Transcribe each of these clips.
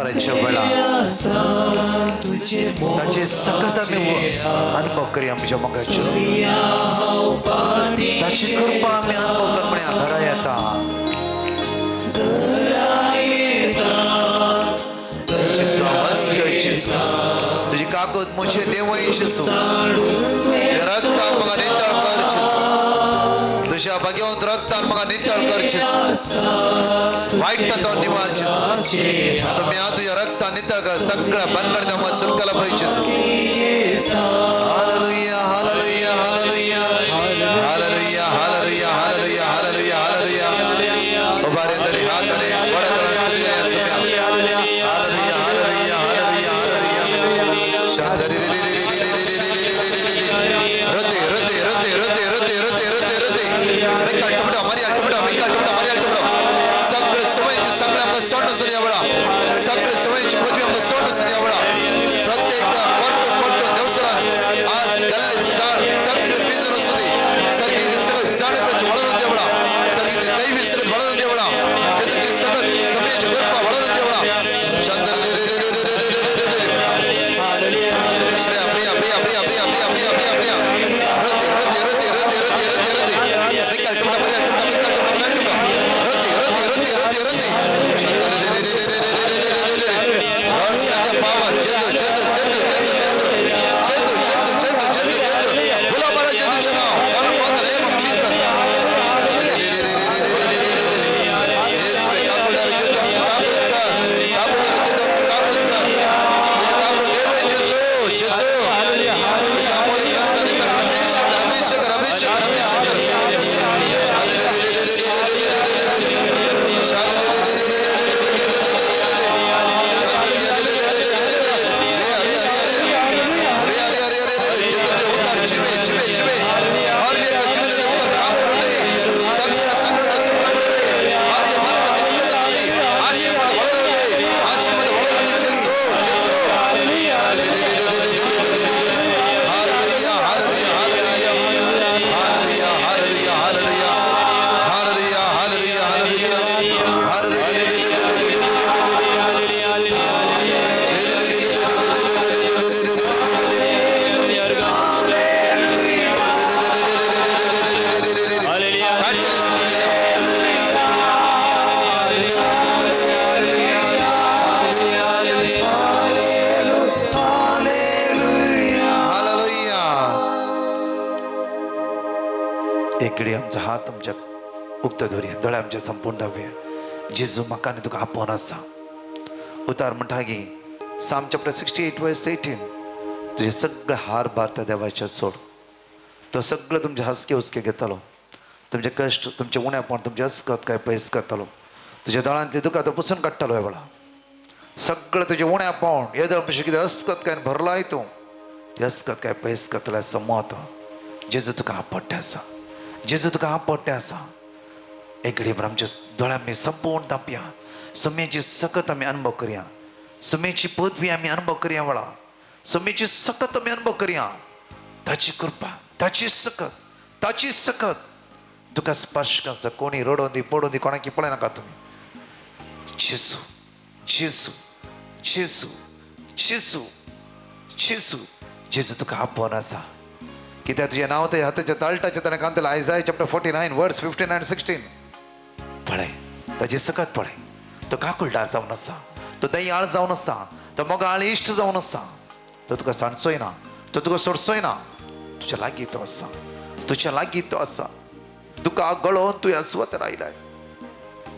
दनपराच्या वेळा ताची सकत आम्ही अनुभव करूया आमच्या मगाच्या ताची कृपा आम्ही अनुभव कर म्हणे घरा येता तुझी काकूत मुझे देवईची रक्तान मग नितळ करची तुझ्या भगवंत रक्तान मग नितळ करची वाईट तो निवारची सम्या तुझ्या रक्तान नितळ कर सगळं बनकर मग सुरकला पाहिजे हालेलुया हालेलुया हालेलुया हालेलुया हालेलुया हालेलुया हालेलुया हालेलुया उभारे तरी हाताने बडा तळा सजया सम्या हालेलुया हालेलुया हालेलुया हालेलुया शांतरी रते रते रते रते रते रते रते रते मेका टुकडा मारिया टुकडा मेका टुकडा मारिया टुकडा सगळे सवयीचे सगळे आपलं सोडणं सुनिया बळा सगळे सवयीची पदवी आपलं सोडणं सुनिया बळा प्रत्येक पडतो पडतो देवसरा आज गल्ले जाळ सगळे फिजर असते सरकीचे सगळे जाणकाची वळवून दे बळा सरकीचे दैवी सगळे वळवून दे बळा जगची सगळं समेची गरपा वळवून दे बळा शांतर श्रेया प्रिया प्रिया प्रिया प्रिया प्रिया प्रिया प्रिया प्रिया रते रते रते रते रते रते रते मेका टुकडा मारिया टुकडा मेका टुकडा मारिया टुकडा रते रते रते रते रते शांतर और सत्य पावर जेजू जेजू जेजू जेजू जेजू जेजू जेजू जेजू जेजू बोला बड़ा जेजू चलो और बहुत नेम ऑफ जीसस यीशु का पुत्र जेजू का पुत्र इकडे आमचा हात आमच्या उक्त धरूया दोळे आमच्या संपूर्ण धावूया जेजू म्हाका आनी तुका आपोवन आसा उतार म्हणटा की साम चॅप्टर 68:18 तुझे सगळे हार बार त्या देवाच्या सोड तो सगळं तुमचे हसके हुसके घेतलो तुमचे कश्ट तुमचे उण्यापण तुमचे हसकत काय पयस करतलो तुझ्या दोळांतली दुकां तो पुसून काडटलो ह्या वेळा सगळं तुझे उण्यापण येदळ पयशे कितें हसकत काय भरलाय तूं ती हसकत काय पयस करतलो समोत जेजू तुका आपट्टे आसा जेजू तुका आपट्टे आसा एक घडी आमच्या दोळ्यांनी संपूर्ण तापया समेची सकत आमी अनुभव करया समेची पदवी आमी अनुभव करया वेळा समेची सकत आमी अनुभव करया ताची कृपा ताची सकत तुका स्पर्श करता कोणी रडोवन दी पडोवन दी कोणाकी पळयनाका तुमी जेजू जेजू जेजू जेजू जेजू जेजू तुका आपोवन आसा कित्याक तुजें नांव ते हाताच्या ताळटाचें ताणें कांतलें आयजाया चॅप्टर 49:15-16 पळय ताची सकत पळय तो काकुळटार जावन आसा तो दयाळ जावन आसा तो मोगाळ इश्ट जावन आसा तो तुका सांडचोय ना तो तुका सोडचोय ना तुज्या लागीं तो आसा तुज्या लागीं तो आसा तुका गळोवन तुवें हसवत रावलाय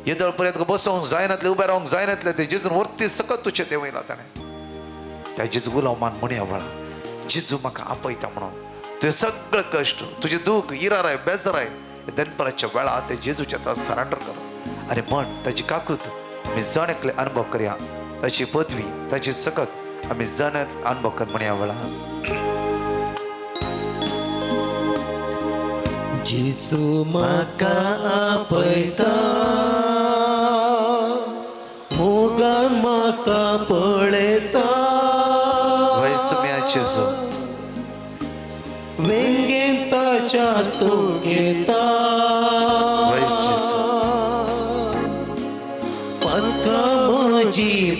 येदळ पर्यंत तुका बसोवंक जायनातलें उबें रावंक जायनातलें तें जेजून वरती सकत तुजें देंवयलां ताणें त्या जेजू गुलामान म्हणया वळा जेजू म्हाका आपयता म्हणून तुवें सगळें कश्ट तुजें दूख इराराय बेजाराय दनपराच्या वेळा ते जेजूच्या हातांत सरेंडर कर आनी म्हण ताची काकूत आमी जण एकले अनुभव करया ताची पदवी ताची सकत आमी जण अनुभव कर म्हणया वेळा जेजू म्हाका आपयता मोगान म्हाका पळयता वैसम्या जेजू वेंगेन ताच्या तोड घेता पंका म्हजी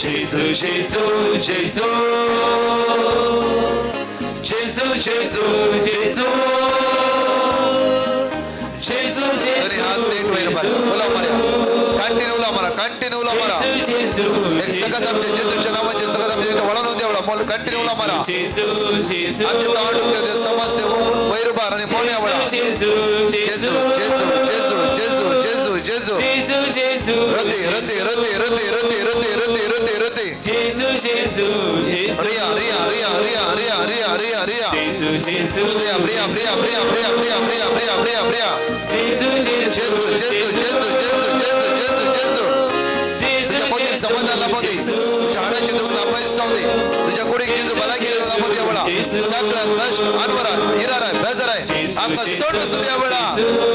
जेजू जेजू जेजू जेजू जेजू जेजू जेजू आणि हात नीट वयर मारा. उला मारा. कंटिन्यू उला मारा. जेजू एक सगळं आमच्या जेजूच्या नावाचे सगळं आमच्या इथं वळण होते एवढा बोल कंटिन्यू उला मारा. जेजू जेजू आमच्या तांडून ते समस्या वयर बार आणि फोन एवढा. जेजू जेजू जेजू जेजू जेजू जेजू जेजू जेजू जेजू रते रते रते रते रते रते रते रते रते जेजू जेजू जेजू रिया रिया रिया रिया रिया रिया रिया रिया जेजू जेजू प्रिया प्रिया प्रिया प्रिया प्रिया प्रिया प्रिया प्रिया प्रिया प्रिया जेजू जेजू जेजू जेजू जेजू जेजू जेजू जेजू जेजू तुझ्या पोटी समाधान लाभवते तुझ्या हाडाची दुःख नापास दे तुझ्या कुडी जेजू भला केले लाभवते यावेळा सगळा कष्ट अनवरा हिरार आहे बेजार आहे आमका सोड सुद्धा यावेळा जेजू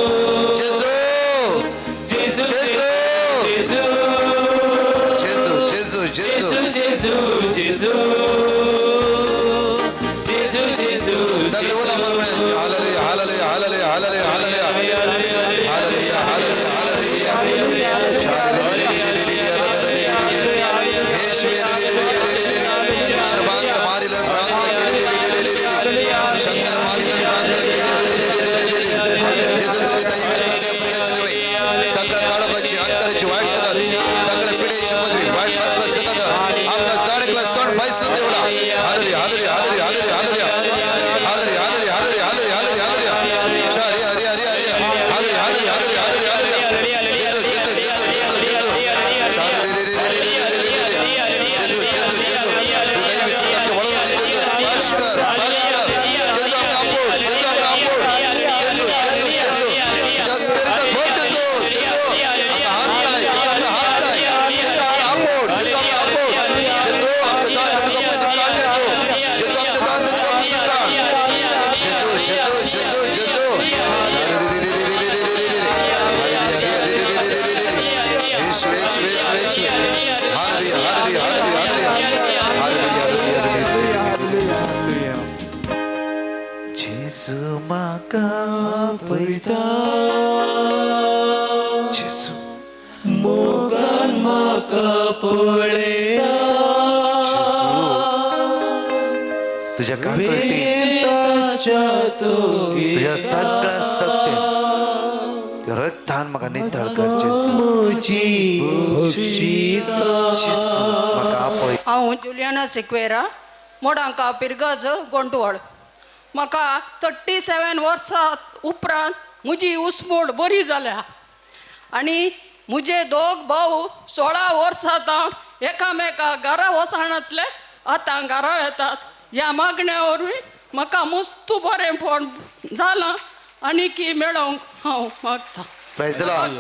जेजू जेजू जेजू जेजू जेजू जेजू जेजू जेजू जेजू जेजू सगळे बोला म्हणून हालेलुया हालेलुया हालेलुया हालेलुया हालेलुया हालेलुया हालेलुया अंतराची वाईट सगळं सगळ्या पिढीची पदवी वाईट मात्र सगळं आपला जाणीला सण पैसे देवला हालेलुया हालेलुया हालेलुया हालेलुया हालेलुया हालेलुया हालेलुया हालेलुया हालेलुया हालेलुया हालेलुया शारी हरी हरी हरी हालेलुया हालेलुया हालेलुया हालेलुया हालेलुया जेजू जेजू जेजू जेजू जेजू शारी रे रे रे रे रे रे जेजू जेजू जेजू दैवी सत्य वळवून जेजू स्पर्श कर जेजू आपला अपोड जेजू आपला अपोड जेजू जेजू जेजू तुझ्या स्पिरिट बोल जेजू जेजू आपला हात नाही आपला हात नाही जेजू आपला अपोड जेजू आपला अपोड जेजू आपला दान तुझा पुसून काढ जेजू आपला दान तुझा पुसून काढ जेजू जेजू जेजू जेजू जेजू माका पळता जेजू मोगान म्हाका पळयता तुझ्या काकटी ताच्या तुझ्या सगळ्या सत्य रक्तान म्हाका नितळ कर जेजू म्हजी भक्षिता जेजू म्हाका आपय हांव जुलियाना सिक्वेरा मोडांका पिरगज गोंटवळ म्हाका 37 वर्सां उपरांत म्हजी उसमूड बरी जाल्या आनी म्हजे दोग भाऊ 16 वर्सां जावन एकामेका घरा वसाणांतले आतां घरा येतात ह्या मागण्या वरवीं म्हाका मस्त बरेंपण जालां आनी की मेळोवंक हांव मागतां प्राइज द लॉर्ड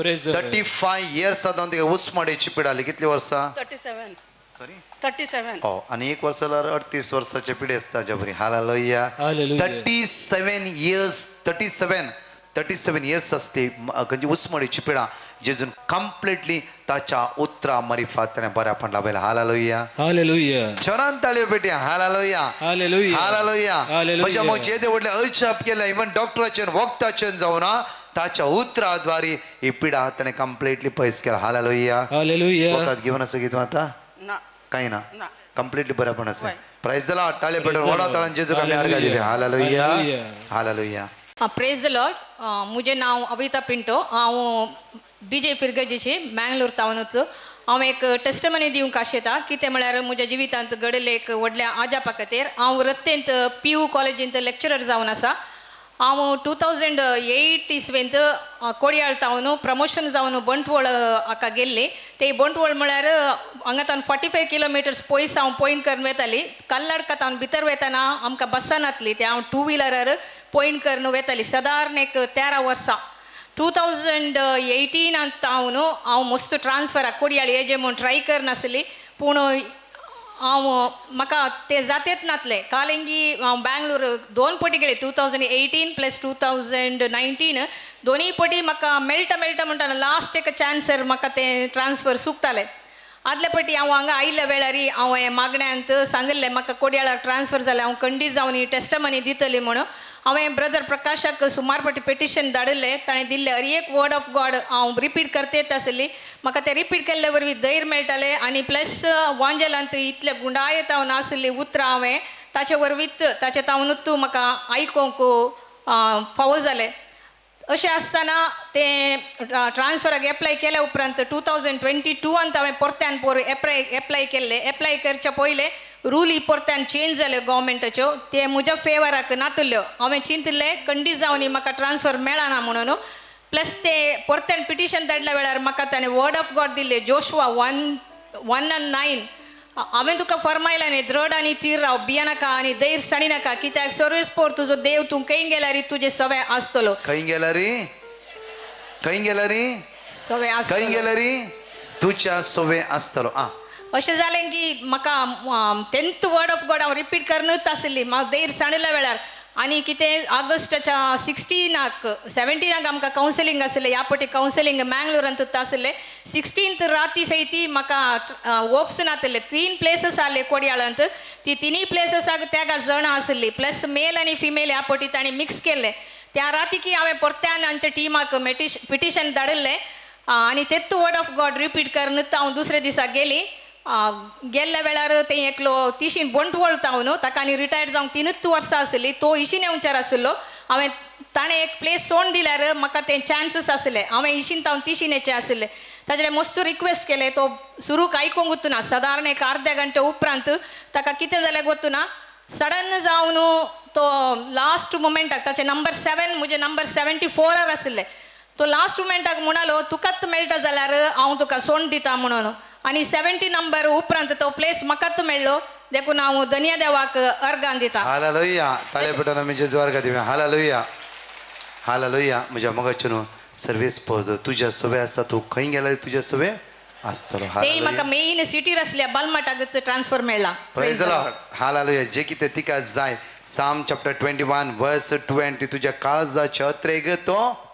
35 इयर्स जावन तिका उस्माडेची पिडाली कितली वर्सां 37 सॉरी 37 हो आणि एक वर्ष जाल्यार 38 वर्साचे पिढी असता ज्या बरी हालेलुया Hallelujah. 37 इयर्स असते म्हणजे उस्मडीची पिढा जेजून कम्प्लिटली ताच्या उतरा मरिफातने बऱ्यापण लाभला हालेलुया हालेलुया जोरान ताळयो पेटया हालेलुया हालेलुया हालेलुया Hallelujah. म्हणजे मग जे व्हडले अळछाप केला इवन डॉक्टराचे वक्ताचे जाऊन ताच्या उतराद्वारे ही पिढा ताणे कम्प्लिटली पयस केला हालेलुया हालेलुया वखत घेऊन असं घेतो आता ना काही ना ना कम्प्लिटली बऱ्यापण असे होय. प्राइज द लॉर्ड टाळे पेटून वडा तळान जेजू आम्ही अर्घा दिवे hallelujah Hallelujah. Hallelujah praise the Lord मुझे नाव अविता पिंटो हांव बीजे फिरगजेचे मँगलोर तावनूच हांव एक टेस्टमनी दिवंक आशेता कितें म्हळ्यार म्हज्या जिवितांत घडले एक व्हडल्या आजापा खातीर हांव रत्तेंत PU कॉलेजींत लेक्चरर जावन आसा हांव 2008 इस्वेंत कोडयाळ तावन प्रमोशन जावन बंटवळ हाका गेल्ले ते बंटवळ म्हळ्यार हांगातान 45 किलोमिटर्स पयस हांव पॉयंट करून वताली कल्लाडका तावन भितर वताना आमकां बसान येतली ते हांव 2 व्हिलरार पॉयंट करून वताली सादारण एक 13 वर्सां 2018 हांव हांव मस्त ट्रान्सफर कोडयाळ हेजे म्हूण ट्राय करनासली पूण हांव म्हाका ते जातेत नातले कालिंगी हांव बँगलोर 2 पटी गेले 2018 प्लस 2019 दोनूय पटी म्हाका मेळटा म्हणटाना लास्ट एक चान्सर म्हाका ते ट्रान्सफर चुकताले आदले पटी हांव हांगा आयिल्ल्या वेळार हांव हे मागण्यांत सांगिल्लें म्हाका कोडयाळाक ट्रान्सफर जालें हांव खंडीत जावन ही टेस्टमनी दितली म्हणून हांवें ब्रदर प्रकाशाक सुमार फाटी पेटिशन धाडिल्लें ताणें दिल्लें हर एक वर्ड ऑफ गॉड हांव रिपीट करता येत आसली म्हाका तें रिपीट केल्ले वरवीं धैर्य मेळटालें आनी प्लस वांजेलांत इतले गुंडायत हांव नासली उतरां हांवें ताचे वरवींच ताचे तावनूच म्हाका आयकोंक फावो जालें. अशें आसतना तें ट्रान्सफराक एप्लाय केल्या उपरांत 2022 हांवें परत्यान एप्लाय केल्लें. एप्लाय करच्या पयलें रूल ही परत्यान चेंज जाल्यो गव्हर्मेंटाच्यो, ते म्हज्या फेवराक नातल्यो. हांवें चिंतलें खंडीत जावन म्हाका ट्रान्सफर मेळना म्हणून. प्लस ते परत्यान पिटिशन धाडल्या वेळार म्हाका ताणें वर्ड ऑफ गॉड दिल्ले जोशुआ 1:9. हांवें तुका फरमायलें न्ही दृढ आनी थीर राव, भियेनाका आनी धैर्य साणिनाका, कित्याक सर्वीस पोर तुजो देव तूं खंय गेल्यार तुजे सवय आसतलो. खंय गेला रे, खंय गेला रे, सवय खंय आसतलो. गेला रे, तुझ्या सवय आसतलो. अशें जालें की म्हाका 10th वर्ड ऑफ गॉड हांव रिपीट करनूच आसली. म्हाका धैर्य साणिल्ल्या वेळार आनी कितें ऑगस्टाच्या 17क आमकां कावन्सिलींग आसलें. ह्या पटी कावन्सिलींग मँगलोरांत आसलें. 16th राती सयती म्हाका होप्स नातले. 3 प्लेसीस आसले कोडयाळांत. ती तिनूय प्लेसीसाक तेगा जाणां आसली, प्लस मेल आनी फिमेल ह्या पटी तांणी मिक्स केल्ले. त्या रातीकी हांवें परत्यान आमच्या टिमाक पिटिशन धाडिल्लें आनी तेच वर्ड ऑफ गॉड रिपीट करनूच हांव दुसरे दिसा गेली. गेल्ल्या वेळार तें एकलो तिशीन बोंटवळ तावन ताका आनी रिटायर्ड जावंक 3च वर्सां आसली. तो इशीन येवचार आसलो. हांवें ताणें एक प्लेस सोडून दिल्यार म्हाका तें चान्सीस आसले. हांवें इशीन तावन तिशीन येचें आसलें. ताचे मस्त रिक्वेस्ट केलें. तो सुरूक आयकूंक वचूना. सादारण एक अर्ध्या घंटे उपरांत ताका कितें जालें वचूना. सडन जावन तो लास्ट मुमेंटाक ताचे नंबर 7 म्हजे नंबर 74 आसले. तो लास्ट मुमेंटाक म्हणलो तुकाच मेळटा जाल्यार हांव तुका सोडून दिता म्हणून. आनी 70 नंबर उपरांत तो प्लेस म्हाकाच मेळ्ळो. देखून हांव धन्य देवाक अर्गान दिता. हालेलुया. ताळे पेटोवन आमी जेजू अर्घ दिवया. Hallelujah, hallelujah. म्हज्या मोगाचे न्हू सर्वीस पोज तुज्या सवय आसा, तूं खंय गेल्यार तुज्या सवय आसतलो. तेय म्हाका मेन सिटीर आसल्या बालमाटाकच ट्रान्सफर मेळ्ळा. Praise the Lord. हालेलुया. जे कितें तिका जाय साम चॅप्टर 21 वर्स 20 तुज्या काळजाच्या अत्रेग तो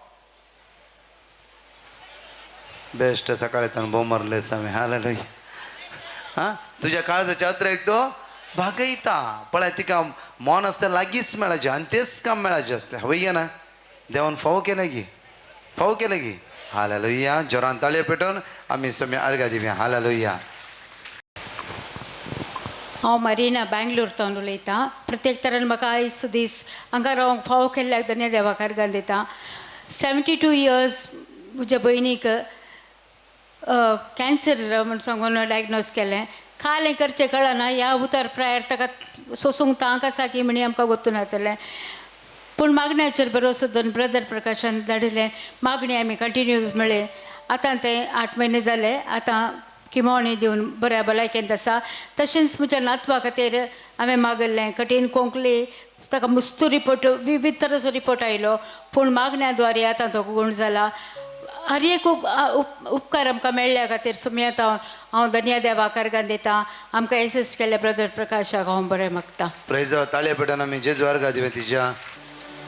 बेस्ट सकाळी भोव मारले सामे. हालेलुया. हां तुज्या काळजाच्या अत्रेग तो भागयता. पळय तिका मन आसता लागींच मेळाचें आनी तेच काम मेळाचें आसता. हवय ना देवान फावो केलें गी, फावो केलें गी. हालेलुया. जोरान ताळयो पेटोवन आमी सोम्य अर्घ दिवया. हालेलुया. हांव मारिना बँगलोरतावन उलयतां. प्रत्येक तरान म्हाका आयज दीस हांगा रावंक फावो केल्ल्याक धन्य देवाक अर्गान दिता. 72 इयर्स म्हज्या भयणीक कॅन्सर म्हण सांगून डायग्नोज केलें. कालें करचें कळना. ह्या उतार प्रायर ताका सोसूंक तांक आसा की म्हणी आमकां गोतून येतलें. पूण मागण्याचेर भरोसो दवरून ब्रदर प्रकाशान धाडिल्लें. मागणी आमी कंटिन्यूज मेळ्ळे. आतां तें 8 म्हयने जाले. आतां किमोणी दिवन बऱ्या भलायकेंत आसा. तशेंच म्हज्या नातवा खातीर हांवें मागल्लें. कठीण कोंकली ताका मुस्तू रिपोर्ट विविध तरेचो रिपोर्ट आयलो. पूण मागण्या द्वारे आतां तो गूण जाला. हर एक उपकार आमकां मेळ्ळ्या खातीर सुमयत हांव धन्य देवाक अर्गान दिता. आमकां एसिस्ट केल्ले ब्रदर प्रकाशाक हांव बरें मागता. Praise the Lord. ताळयो पेटोवन आमी जेजू अर्घ दिवया तिच्या.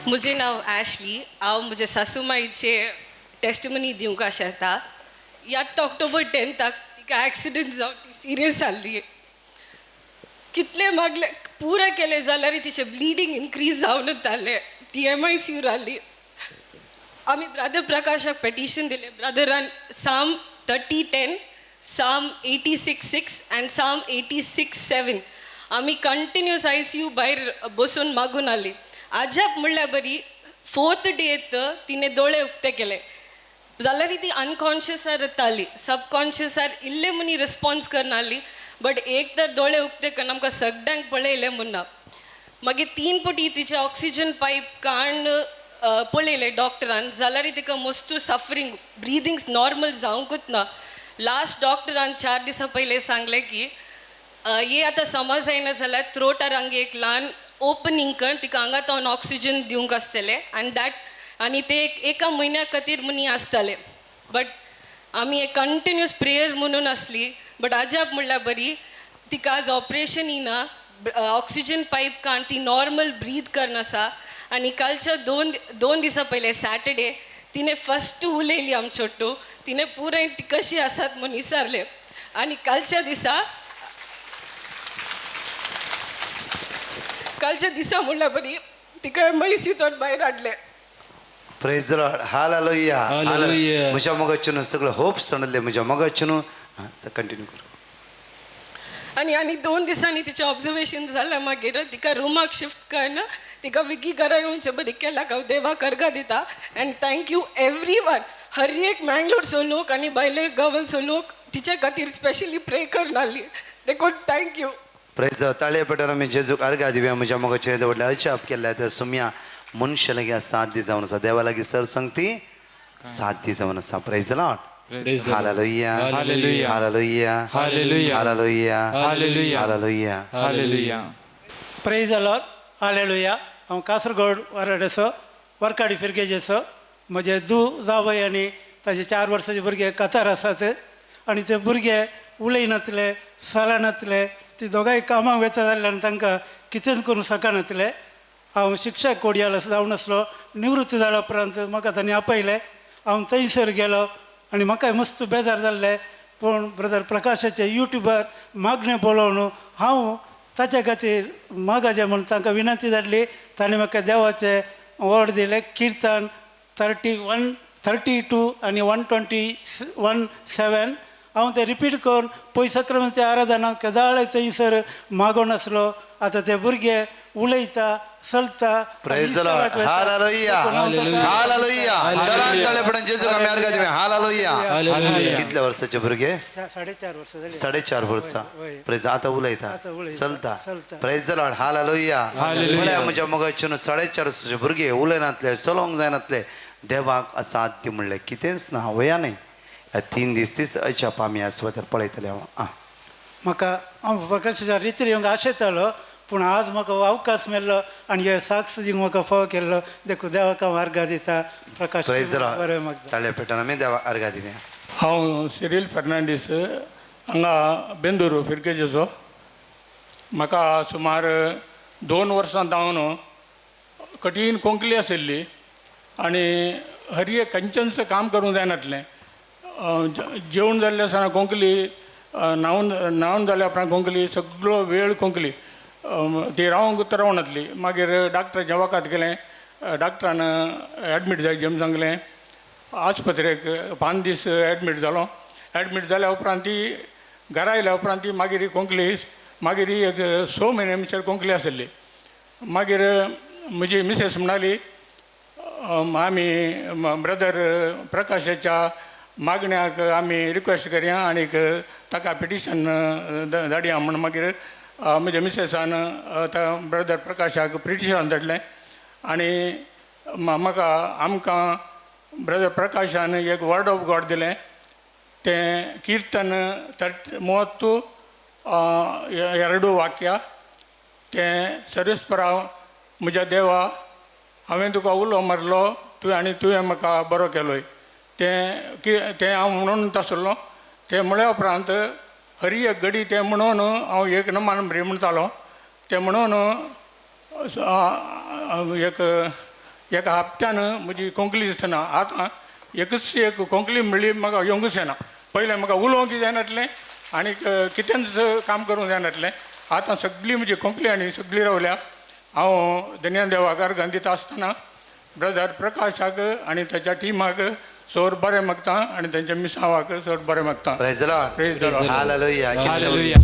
म्हजें नांव ॲशली. हांव म्हज्या सासूमाईचे टेस्टमनी दिवंक आशेता. यात ऑक्टोबर 10 तिका ॲक्सिडंट जावन ती सिरियस जाल्ली. कितले मागले पुरा केले जाल्यार तिचें ब्लिडींग इनक्रीज जावनूच जालें. ती MICU रावली. आमी ब्रदर प्रकाशाक पेटिशन दिलें. ब्रदरान साम 30:10, साम 86:6 आनी साम 86:7 आमी कंटिन्यूस ICU भायर बसून मागून आली. आजाप म्हणल्यार बरी 4th डे तिणें दोळे उक्ते केले जाल्यार ती अनकॉन्शियसार येताली. सबकॉन्शियसार इल्ले मनी रिस्पॉन्स करनाली. बट एक तर दोळे उक्ते करून आमकां सगळ्यांक पळयलें म्हणना. मागीर 3 पटी तिचे ऑक्सिजन पायप काण पळयले डॉक्टरान जाल्यार तिका मस्तू सफरींग ब्रिदींग नॉर्मल जावंकूच ना. लास्ट डॉक्टरान 4 दिसां पयले सांगलें की हे आतां समज जायना जाल्यार थ्रोटार हांगा एक ल्हान ओपनिंग कर तिका हांगा तावन ऑक्सिजन दिवंक आसतलें आनी ते 1 म्हयन्या खातीर मनी आसतले. बट आमी एक कंटिन्यूस प्रेयर म्हणून आसली. बट आजाप म्हणल्यार बरी तिका आज ऑपरेशन येना. ऑक्सिजन पायप काण ती नॉर्मल ब्रीद करनासा. आनी कालच्या 2 दिसां पयले सॅटर्डे तिणें फस्ट उलयली आमचोट्टू. तिणें पुराय कशी आसात म्हूण विचारलें. आनी कालच्या दिसा म्हणल्यार बरी तिका मैसितोन भायर हाडले. Praise the Lord hallelujah Hallelujah. म्हज्या मोगाचें सगळं होप्स सणले म्हज्या मोगाचें कंटिन्यू कर आनी 2 दिसांनी तिचें ऑब्जर्वेशन जालें. मागीर तिका रुमाक शिफ्ट करना, तिका विकी घरा येवचें बरें केला. हांव देवाक अर्घा दिता. And thank you everyone. हर एक मँगलोरचो लोक आनी भायले गांवांचो लोक तिचे खातीर स्पेशली प्रे करनाली. देखून थँक्यू. प्रेज ताळे पेटोन आमी जेजूक अर्घा दिवया. म्हज्या मोगाचें व्हडलें अचाप केल्या त्या सुम्या मनुष्य लागी साथ दी जावन आसा. देवा लागीं सरसंगती साथ दी जावन आसा. Praise the Lord Praise the Lord. Hallelujah Hallelujah. Hallelujah Hallelujah. Hallelujah Hallelujah. Hallelujah Hallelujah. Praise the lord hallelujah. हांव कासरगोड वाराडेचो वर्काडी फिरगेजेचो. म्हजे जावय आनी ताचे 4 वर्साचे भुरगे कतार आसात आनी ते भुरगे उलयनातले चलनातले. ती दोगांय कामाक वयता जाल्यार तांकां कितेंच करूं शकनातले. हांव शिक्षक कोडयाल जावन आसलो. निवृत्त जाल्या उपरांत म्हाका तांणी आपयलें. हांव थंयसर गेलो आनी म्हाकाय मस्त बेजार जाल्लें. पूण ब्रदर प्रकाशाचे युट्यूबर मागणें पळोवन हांव ताचे खातीर मागाचें म्हूण तांकां विनंती धाडली. ताणें म्हाका देवाचें वर्ड दिलें. किर्तन 32 आनी 127 हांव तें रिपीट करून पय सक्रामेंताच्या आराधनाक केदाळे थंयसर मागोन आसलो. आतां ते भुरगे उलयता चलता. Praise the Lord hallelujah hallelujah. Challan ताळे Patton जेजूक आमी अर्घा दिवया. Hallelujah Hallelujah. कितल्या वर्साचे भुरगे 4.5 वर्सां जालीं. 4.5 वर्सां. प्रेज आतां उलयता आतां उलयता, चलता. चलता. Praise the Lord hallelujah. Hallelujah. म्हळ्यार म्हज्या मोगाचें 4.5 वर्साचे भुरगे उलयनातले चलोंक जायनातले. देवाक साथ दी म्हणलें कितेंच ना वया न्ही. ह्या 3 दीस अचाप आमी आसवतर पळयतले. हांव म्हाका हांव प्रकाशाच्या रितीर येवंक आशेतालो. पूण आज म्हाका अवकाश मेळ्ळो आनी हे साक्ष दिवंक म्हाका फाव केल्लो. देखून देवाक हांव अर्घा दिता. प्रकाश प्रेज द बरें लॉर्ड मागता. ताळे पेटोन आमी देवाक अर्घा दिवया. हांव सिरील फर्नांडीस हांगा बेंदूर फिरकेजेचो. म्हाका सुमार 2 वर्सां जावन कठीण कोंकली आशिल्ली आनी हर एक खंयचेंच काम करूंक जायनातलें. जेवण जाल्ले आसतना कोंकली न्हावन जाल्या उपरांत कोंकली सगळो वेळ कोंकली ती रावंक रावनातली. मागीर डॉक्टराच्या वकात गेलें. डॉक्टरान एडमीट जावचें म्हूण सांगलें. आस्पत्रेक 5 दीस एडमीट जालो. एडमीट जाल्या उपरांत ती घरा येयल्या उपरांत ती मागीर ही कोंकली मागीर ही एक 6 म्हयने म्हणसर कोंकली आसली. मागीर म्हजी मिसेस म्हणली आमी ब्रदर प्रकाशाच्या मागण्याक आमी रिक्वेस्ट करया आनीक ताका पिटिशन धाडया म्हूण मागीर म्हज्या मिसेसान ब्रदर प्रकाशाक पिटिशन धाडलें. आनी म्हाका आमकां ब्रदर प्रकाशान एक वर्ड ऑफ गॉड दिलें. तें किर्तन 32 वाक्या. तें सर्वेस्पराव म्हज्या देवा हांवें तुका उलो मारलो तुवें म्हाका बरो केलोय. तें हांव म्हणून आसलो. तें म्हळ्या उपरांत हर एक घडी तें म्हणून हांव एक नमान बरी म्हणटालो. तें म्हणून एका हप्त्यान म्हजी कोंकली दिसतना आतां एक कोंकली म्हणली म्हाका येवंकूच येना. पयलें म्हाका उलोवंक जायनातलें आनीक कितेंच काम करूंक जायनातलें. आतां सगळी म्हजी कोंकली आनी सगळी रावल्या. हांव धन्य देवाक अर्घ दिता आसतना ब्रदर प्रकाशाक आनी ताच्या टिमाक सोर बरें मागता आनी तांच्या मिसावाक सोर बरें मागता. Praise the Lord Praise the Lord. Hallelujah. Hallelujah.